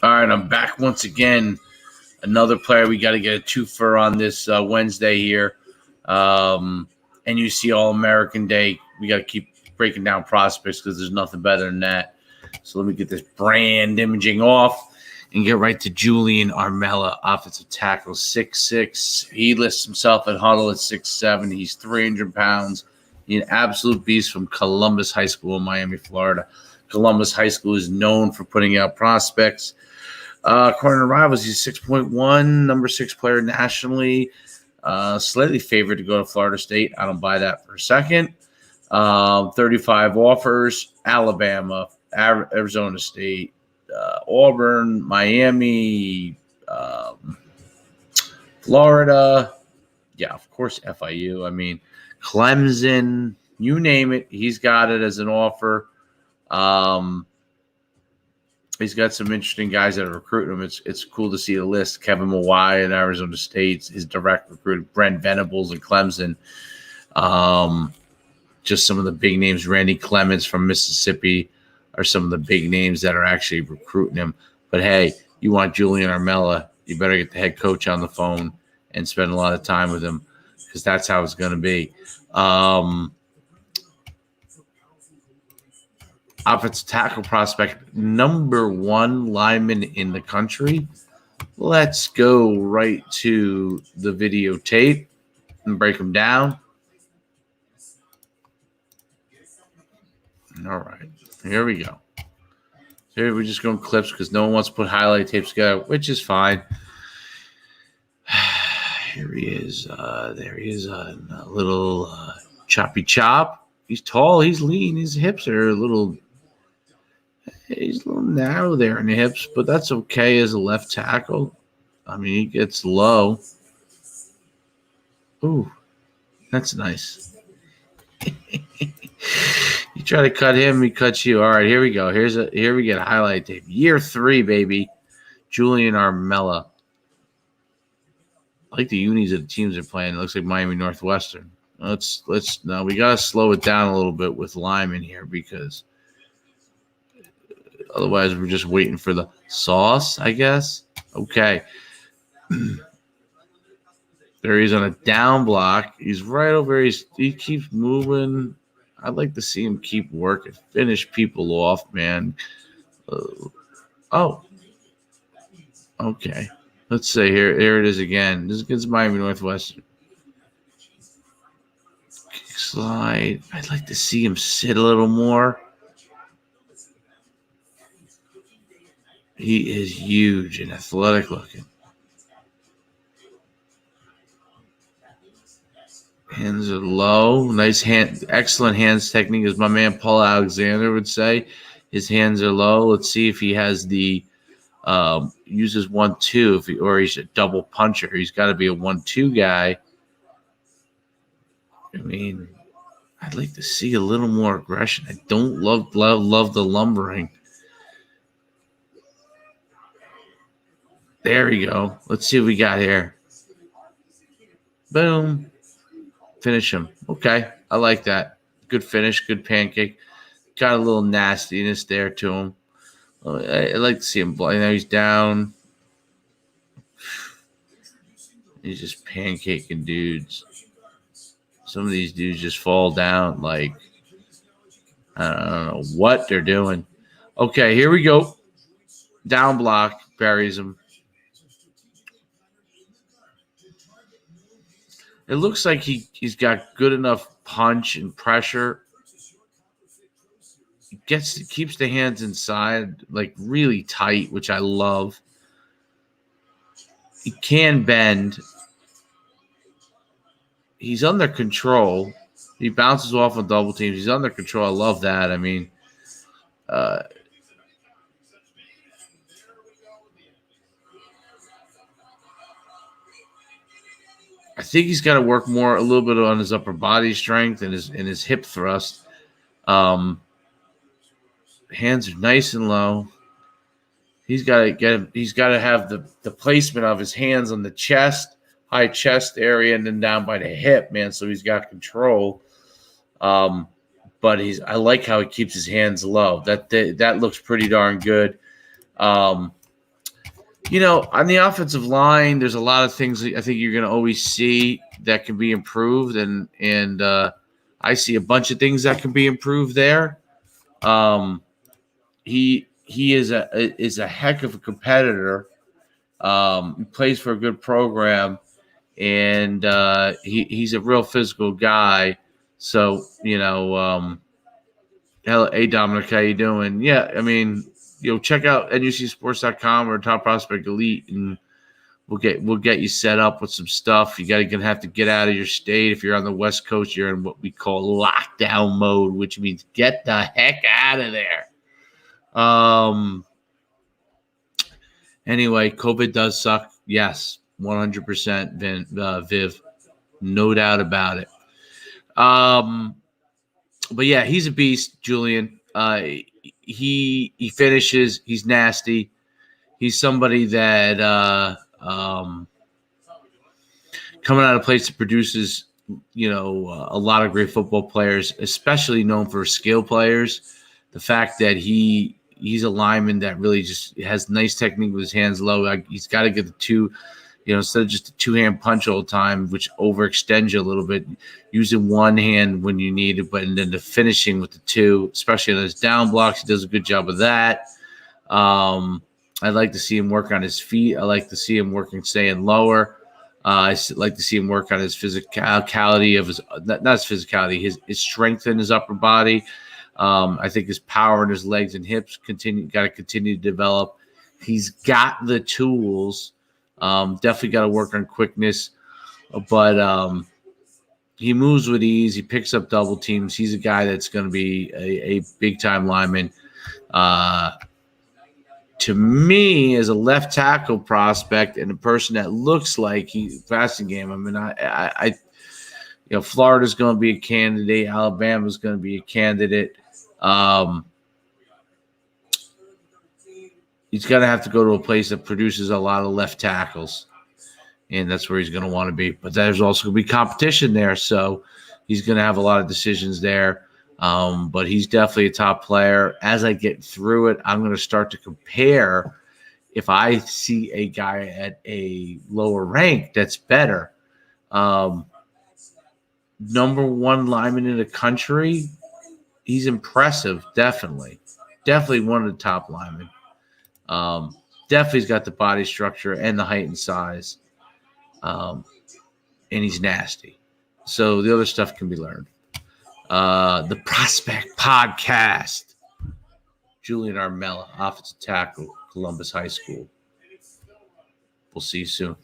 All right, I'm back once again. Another player we got to get a twofer on this Wednesday here. NUC All-American Day. We got to keep breaking down prospects because there's nothing better than that. So let me get this brand imaging off and get right to Julian Armella, offensive tackle, 6'6". He lists himself at huddle at 6'7". He's 300 pounds. He's an absolute beast from Columbus High School in Miami, Florida. Columbus High School is known for putting out prospects. According to Rivals, he's 6.1, number 6 player nationally. Slightly favored to go to Florida State. I don't buy that for a second. 35 offers: Alabama, Arizona State, Auburn, Miami, Florida. Yeah, of course, FIU. I mean, Clemson, you name it. He's got it as an offer. He's got some interesting guys that are recruiting him. It's cool to see the list. Kevin Mawai in Arizona State, his direct recruit, Brent Venables in Clemson. Just some of the big names. Randy Clements from Mississippi are some of the big names that are actually recruiting him. But, hey, you want Julian Armella, you better get the head coach on the phone and spend a lot of time with him because that's how it's going to be. Offensive tackle prospect, number 1 lineman in the country. Let's go right to the videotape and break them down. All right, here we go. Here we're just going clips because no one wants to put highlight tapes together, which is fine. Here he is. There he is. A little choppy chop. He's tall. He's lean. His hips are a little narrow there in the hips, but that's okay as a left tackle. I mean, he gets low. Ooh, that's nice. You try to cut him, he cuts you. All right, here we go. Here we get a highlight tape. Year 3, baby. Julian Armella. I like the unis that the teams are playing. It looks like Miami Northwestern. Now we gotta slow it down a little bit with Lyman here because otherwise we're just waiting for the sauce, I guess. Okay. There he's on a down block. He's right over. He keeps moving. I'd like to see him keep working, finish people off, man. Okay. Let's say here it is again. This is against Miami Northwestern. Kick slide. I'd like to see him sit a little more. He is huge and athletic looking. Hands are low. Nice hand, excellent hands technique, as my man Paul Alexander would say. His hands are low. Let's see if he has the uses 1-2, or he's a double puncher. He's got to be a 1-2 guy. I mean, I'd like to see a little more aggression. I don't love the lumbering. There we go. Let's see what we got here. Boom. Finish him. Okay. I like that. Good finish. Good pancake. Got a little nastiness there to him. I like to see him. Now he's down. He's just pancaking dudes. Some of these dudes just fall down like I don't know what they're doing. Okay, here we go. Down block. Buries him. It looks like he's got good enough punch and pressure. He keeps the hands inside, like really tight, which I love. He can bend. He's under control. He bounces off on double teams. He's under control. I love that. I mean, I think he's got to work more, a little bit on his upper body strength and his hip thrust. Hands are nice and low. He's got to have the placement of his hands on the chest, high chest area, and then down by the hip, man. So he's got control. But I like how he keeps his hands low. That looks pretty darn good. On the offensive line, there's a lot of things I think you're going to always see that can be improved, and I see a bunch of things that can be improved there. He is a heck of a competitor. He plays for a good program, and he's a real physical guy. So hey Dominic, how you doing? Yeah, I mean, check out NUCSports.com or Top Prospect Elite, and we'll get you set up with some stuff. Gonna have to get out of your state. If you're on the West Coast, you're in what we call lockdown mode, which means get the heck out of there. Anyway, COVID does suck. Yes, 100%, Viv, no doubt about it. But yeah, he's a beast, Julian. He finishes. He's nasty. He's somebody that coming out of a place that produces, a lot of great football players, especially known for skill players. The fact that he's a lineman that really just has nice technique with his hands low. He's got to get the two, instead of just a two-hand punch all the time, which overextends you a little bit, using one hand when you need it, and then the finishing with the two, especially on his down blocks. He does a good job of that. I'd like to see him work on his feet. I like to see him staying lower. I like to see him work on his physicality his strength in his upper body. I think his power in his legs and hips got to continue to develop. He's got the tools. Definitely got to work on quickness, but he moves with ease. He picks up double teams. He's a guy that's going to be a big time lineman. To me, as a left tackle prospect and a person that looks like he's passing game, I mean, Florida's going to be a candidate. Alabama's going to be a candidate. He's going to have to go to a place that produces a lot of left tackles, and that's where he's going to want to be. But there's also going to be competition there, so he's going to have a lot of decisions there. But he's definitely a top player. As I get through it, I'm going to start to compare. If I see a guy at a lower rank that's better, number one lineman in the country, he's impressive. Definitely one of the top linemen. Definitely's got the body structure and the height and size, and he's nasty. So the other stuff can be learned. The Prospect Podcast. Julian Armella, offensive tackle, Columbus High School. We'll see you soon.